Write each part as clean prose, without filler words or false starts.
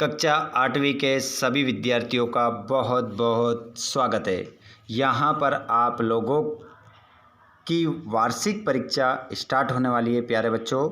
कक्षा 8वीं के सभी विद्यार्थियों का बहुत बहुत स्वागत है। यहाँ पर आप लोगों की वार्षिक परीक्षा स्टार्ट होने वाली है। प्यारे बच्चों,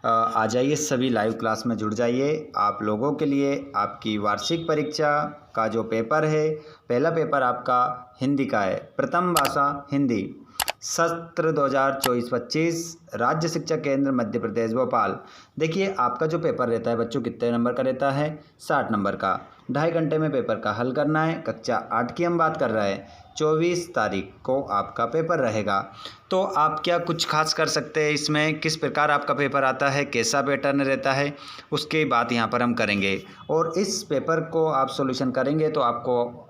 आ जाइए, सभी लाइव क्लास में जुड़ जाइए। आप लोगों के लिए आपकी वार्षिक परीक्षा का जो पेपर है, पहला पेपर आपका हिंदी का है, प्रथम भाषा हिंदी, सत्र 2024-25, राज्य शिक्षा केंद्र मध्य प्रदेश भोपाल। देखिए, आपका जो पेपर रहता है बच्चों, कितने नंबर का रहता है? 60 नंबर का। 2.5 घंटे में पेपर का हल करना है। कक्षा 8 की हम बात कर रहे हैं। 24 तारीख को आपका पेपर रहेगा। तो आप क्या कुछ खास कर सकते हैं इसमें? किस प्रकार आपका पेपर आता है, कैसा पैटर्न रहता है, उसकी बात यहाँ पर हम करेंगे। और इस पेपर को आप सॉल्यूशन करेंगे तो आपको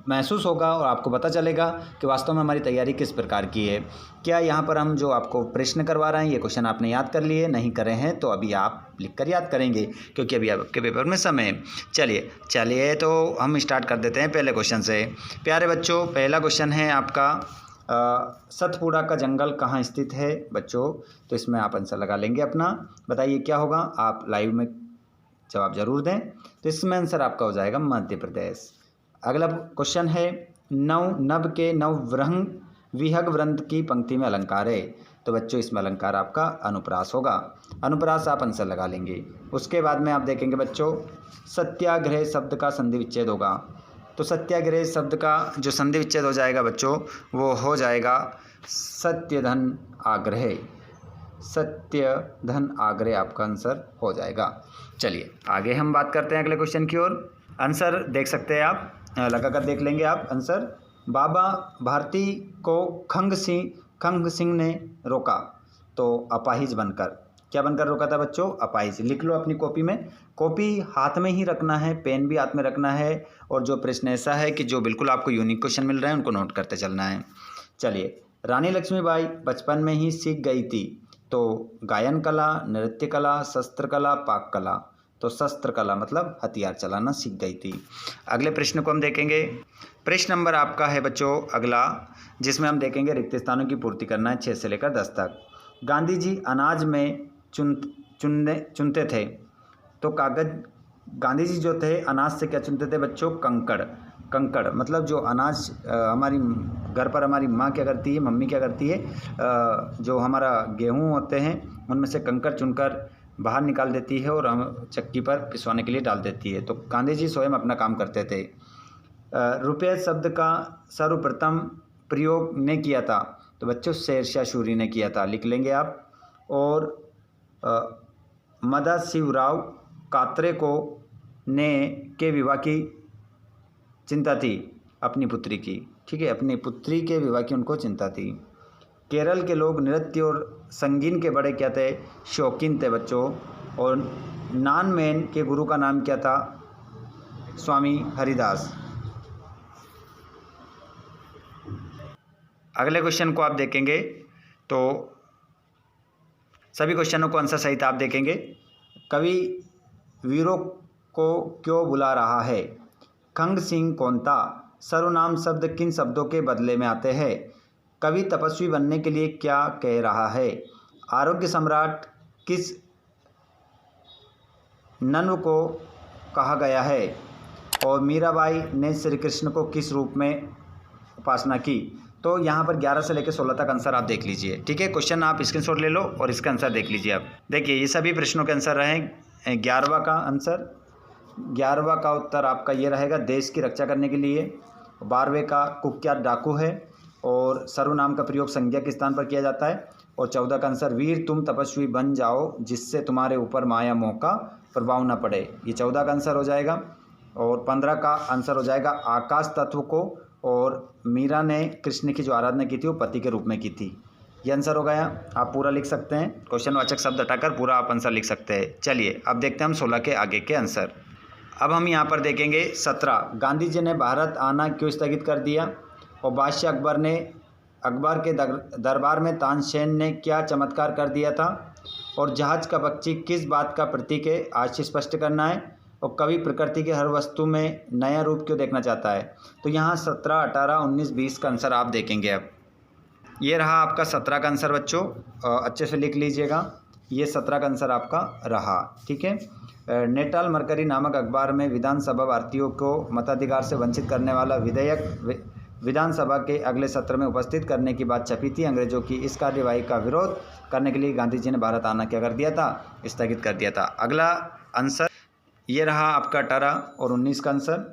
महसूस होगा और आपको पता चलेगा कि वास्तव में हमारी तैयारी किस प्रकार की है। क्या यहाँ पर हम जो आपको प्रश्न करवा रहे हैं, ये क्वेश्चन आपने याद कर लिए? नहीं करे हैं तो अभी आप लिखकर याद करेंगे, क्योंकि अभी आपके पेपर में समय है। चलिए तो हम स्टार्ट कर देते हैं पहले क्वेश्चन से। प्यारे बच्चों, पहला क्वेश्चन है आपका, सतपुड़ा का जंगल कहाँ स्थित है? बच्चों, तो इसमें आप आंसर लगा लेंगे अपना। बताइए क्या होगा, आप लाइव में जवाब जरूर दें। तो इसमें आंसर आपका हो जाएगा मध्य प्रदेश। अगला क्वेश्चन है, नव के नवव्रंग विहग वृंद की पंक्ति में अलंकार है। तो बच्चों, इसमें अलंकार आपका अनुप्रास होगा। अनुप्रास आप आंसर लगा लेंगे। उसके बाद में आप देखेंगे बच्चों, सत्याग्रह शब्द का संधि विच्छेद होगा। तो सत्याग्रह शब्द का जो संधि विच्छेद हो जाएगा बच्चों, वो हो जाएगा सत्यधन आग्रह। सत्यधन आग्रह आपका आंसर हो जाएगा। चलिए आगे हम बात करते हैं अगले क्वेश्चन की ओर। आंसर देख सकते हैं आप, लगा कर देख लेंगे आप आंसर। बाबा भारती को खंग सिंह ने रोका तो अपाहिज बनकर। क्या बनकर रोका था बच्चों? अपाहिज। लिख लो अपनी कॉपी में। कॉपी हाथ में ही रखना है, पेन भी हाथ में रखना है। और जो प्रश्न ऐसा है कि जो बिल्कुल आपको यूनिक क्वेश्चन मिल रहे हैं, उनको नोट करते चलना है। चलिए, रानी लक्ष्मीबाई बचपन में ही सीख गई थी। तो गायन कला, नृत्य कला, शस्त्र कला, पाक कला। तो शस्त्र कला मतलब हथियार चलाना सीख गई थी। अगले प्रश्न को हम देखेंगे। प्रश्न नंबर आपका है बच्चों अगला, जिसमें हम देखेंगे रिक्त स्थानों की पूर्ति करना है 6 से लेकर 10 तक। गांधी जी अनाज में चुनते थे। तो गांधी जी जो थे अनाज से क्या चुनते थे बच्चों? कंकड़ मतलब जो अनाज हमारी घर पर हमारी माँ क्या करती है, मम्मी क्या करती है, जो हमारा गेहूँ होते हैं उनमें से कंकड़ चुनकर बाहर निकाल देती है और हम चक्की पर पिसवाने के लिए डाल देती है। तो गांधी जी स्वयं अपना काम करते थे। रुपये शब्द का सर्वप्रथम प्रयोग ने किया था। तो बच्चों शेरशाह सूरी ने किया था, लिख लेंगे आप। और मदाशिवराव कात्रे को के विवाह की चिंता थी अपनी पुत्री की। ठीक है, अपनी पुत्री के विवाह की उनको चिंता थी। केरल के लोग नृत्य और संगीत के बड़े क्या थे? शौकीन थे बच्चों। और नानमेन के गुरु का नाम क्या था? स्वामी हरिदास। अगले क्वेश्चन को आप देखेंगे तो सभी क्वेश्चनों को आंसर सहित आप देखेंगे। कवि वीरों को क्यों बुला रहा है? खंग सिंह कौन था? सर्वनाम शब्द किन शब्दों के बदले में आते हैं? कवि तपस्वी बनने के लिए क्या कह रहा है? आरोग्य सम्राट किस नन्व को कहा गया है? और मीराबाई ने श्री कृष्ण को किस रूप में उपासना की? तो यहाँ पर 11 से लेकर 16 तक आंसर आप देख लीजिए। ठीक है, क्वेश्चन आप स्क्रीनशॉट ले लो और इसका आंसर देख लीजिए आप। देखिए, ये सभी प्रश्नों के आंसर रहे। 11वां का आंसर, 11वां का उत्तर आपका ये रहेगा, देश की रक्षा करने के लिए। 12वें का कुख्यात डाकू है और सर्वनाम का प्रयोग संज्ञा के स्थान पर किया जाता है। और 14 का आंसर, वीर तुम तपस्वी बन जाओ जिससे तुम्हारे ऊपर माया मोह का प्रभाव न पड़े। ये 14 का आंसर हो जाएगा। और 15 का आंसर हो जाएगा, आकाश तत्व को और मीरा ने कृष्ण की जो आराधना की थी वो पति के रूप में की थी। ये आंसर हो गया। आप पूरा लिख सकते हैं, क्वेश्चन वाचक शब्द हटाकर पूरा आप आंसर लिख सकते हैं। चलिए अब देखते हैं हम 16 के आगे के आंसर। अब हम यहाँ पर देखेंगे 17, गांधी जी ने भारत आना क्यों स्थगित कर दिया? और बादशाह अकबर के दरबार में तानसेन ने क्या चमत्कार कर दिया था? और जहाज का पक्षी किस बात का प्रतीक है? आज से स्पष्ट करना है। और कवि प्रकृति के हर वस्तु में नया रूप क्यों देखना चाहता है? तो यहाँ 17, 18, 19, 20 का आंसर आप देखेंगे। अब ये रहा आपका 17 का आंसर बच्चों, अच्छे से लिख लीजिएगा। ये 17 का आंसर आपका रहा। ठीक है, नेटाल मरकरी नामक अखबार में विधानसभा भारतीयों को मताधिकार से वंचित करने वाला विधेयक विधानसभा के अगले सत्र में उपस्थित करने की बात छपी थी। अंग्रेजों की इस कार्यवाही का विरोध करने के लिए गांधी जी ने भारत आना क्या कर दिया था, स्थगित कर दिया था। अगला आंसर ये रहा आपका 18 और 19 का आंसर।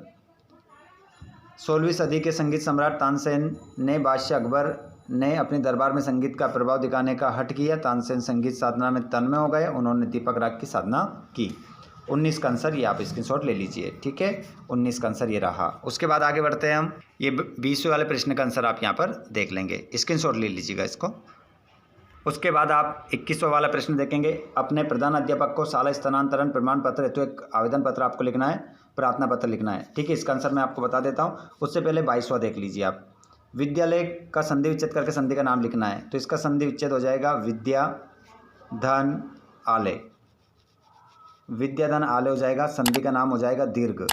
16वीं सदी के संगीत सम्राट तानसेन ने बादशाह अकबर ने अपने दरबार में संगीत का प्रभाव दिखाने का हट किया। तानसेन संगीत साधना में तन्मय हो गए, उन्होंने दीपक राग की साधना की। 19 का आंसर ये आप स्क्रीनशॉट ले लीजिए, ठीक है। 19 का आंसर ये रहा। उसके बाद आगे बढ़ते हैं हम। ये 20वें वाले प्रश्न का आंसर आप यहाँ पर देख लेंगे, स्क्रीनशॉट ले लीजिएगा इसको। उसके बाद आप 21वां वाला प्रश्न देखेंगे। अपने प्रधान अध्यापक को शाला स्थानांतरण प्रमाण पत्र हेतु एक आवेदन पत्र आपको लिखना है, प्रार्थना पत्र लिखना है, ठीक है। इसका आंसर मैं आपको बता देता हूँ। उससे पहले 22वां देख लीजिए आप। विद्यालय का संधि विच्छेद करके संधि का नाम लिखना है, तो इसका संधि विच्छेद हो जाएगा विद्या धन आलय। विद्याधन आलय हो जाएगा, संधि का नाम हो जाएगा दीर्घ।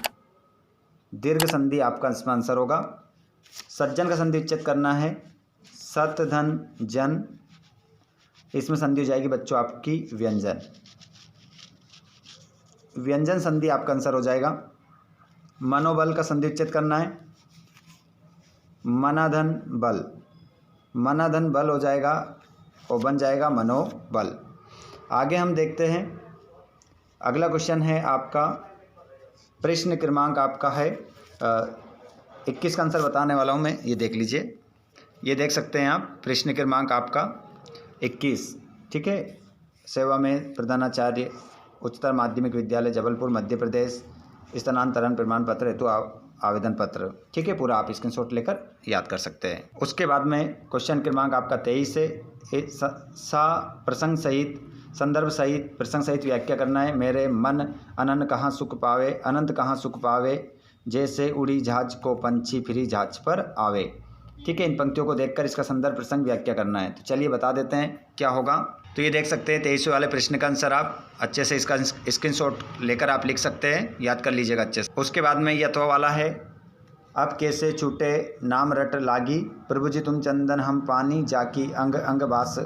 दीर्घ संधि आपका इसमें आंसर होगा। सज्जन का संधि विच्छेद करना है सत धन जन, इसमें संधि हो जाएगी बच्चों आपकी व्यंजन। व्यंजन संधि आपका आंसर हो जाएगा। मनोबल का संधि विच्छेद करना है मनाधन बल। मनाधन बल हो जाएगा और बन जाएगा मनोबल। आगे हम देखते हैं। अगला क्वेश्चन है आपका, प्रश्न क्रमांक आपका है 21 का आंसर बताने वाला हूं मैं, ये देख लीजिए। ये देख सकते हैं आप, प्रश्न क्रमांक आपका 21, ठीक है। सेवा में प्रधानाचार्य उच्चतर माध्यमिक विद्यालय जबलपुर मध्य प्रदेश, स्थानांतरण प्रमाण पत्र हेतु आवेदन पत्र, ठीक है। पूरा आप स्क्रीनशॉट लेकर याद कर सकते हैं। उसके बाद में क्वेश्चन क्रमांक आपका 23 से प्रसंग सहित संदर्भ सहित प्रसंग सहित व्याख्या करना है। मेरे मन अनंत कहाँ सुख पावे, अनंत कहाँ सुख पावे, जैसे उड़ी जहाज को पंछी फिरी जहाज पर आवे, ठीक है। इन पंक्तियों को देखकर इसका संदर्भ प्रसंग व्याख्या करना है। तो चलिए बता देते हैं क्या होगा। तो ये देख सकते हैं 23वें वाले प्रश्न का आंसर आप अच्छे से इसका स्क्रीनशॉट लेकर आप लिख सकते हैं, याद कर लीजिएगा अच्छे से। उसके बाद में यथवा वाला है, अब कैसे छूटे नाम रट लागी, प्रभु जी तुम चंदन हम पानी, जाकी अंग अंग बास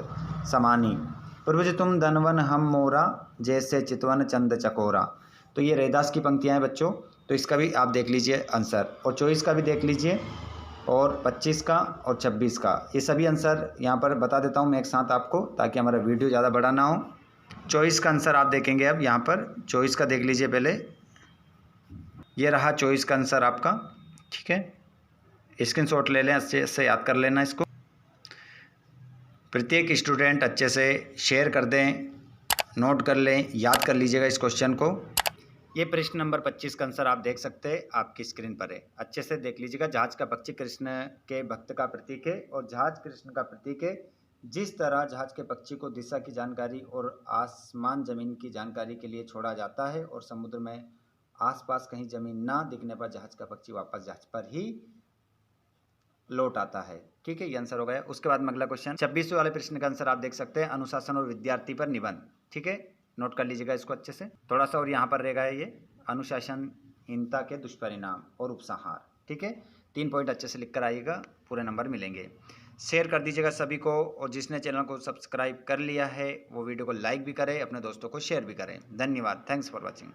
समानी, प्रभु जी तुम धनवन हम मोरा, जैसे चितवन चंद चकोरा। तो ये रैदास की पंक्तियाँ हैं बच्चों, तो इसका भी आप देख लीजिए आंसर, और 24 का भी देख लीजिए, और 25 का और 26 का। ये सभी आंसर यहाँ पर बता देता हूँ मैं एक साथ आपको, ताकि हमारा वीडियो ज़्यादा बड़ा ना हो। 24 का आंसर आप देखेंगे अब यहाँ पर। 24 का देख लीजिए पहले, ये रहा 24 का आंसर आपका, ठीक है। स्क्रीनशॉट ले लें, अच्छे से याद कर लेना इसको। प्रत्येक स्टूडेंट अच्छे से शेयर कर दें, नोट कर लें, याद कर लीजिएगा इस क्वेश्चन को। ये प्रश्न नंबर 25 का आंसर आप देख सकते हैं, आपकी स्क्रीन पर है, अच्छे से देख लीजिएगा। जहाज का पक्षी कृष्ण के भक्त का प्रतीक है और जहाज कृष्ण का प्रतीक है। जिस तरह जहाज के पक्षी को दिशा की जानकारी और आसमान जमीन की जानकारी के लिए छोड़ा जाता है और समुद्र में आसपास कहीं जमीन ना दिखने पर जहाज का पक्षी वापस जहाज पर ही लौट आता है, ठीक है। ये आंसर हो गया। उसके बाद में अगला क्वेश्चन 26वें वाले प्रश्न का आंसर आप देख सकते हैं, अनुशासन और विद्यार्थी पर निबंध, ठीक है। नोट कर लीजिएगा इसको अच्छे से। थोड़ा सा और यहाँ पर रहेगा ये अनुशासनहीनता के दुष्परिणाम और उपसंहार, ठीक है। 3 पॉइंट अच्छे से लिख कर आइएगा, पूरे नंबर मिलेंगे। शेयर कर दीजिएगा सभी को, और जिसने चैनल को सब्सक्राइब कर लिया है वो वीडियो को लाइक भी करें, अपने दोस्तों को शेयर भी करें। धन्यवाद, थैंक्स फॉर वॉचिंग।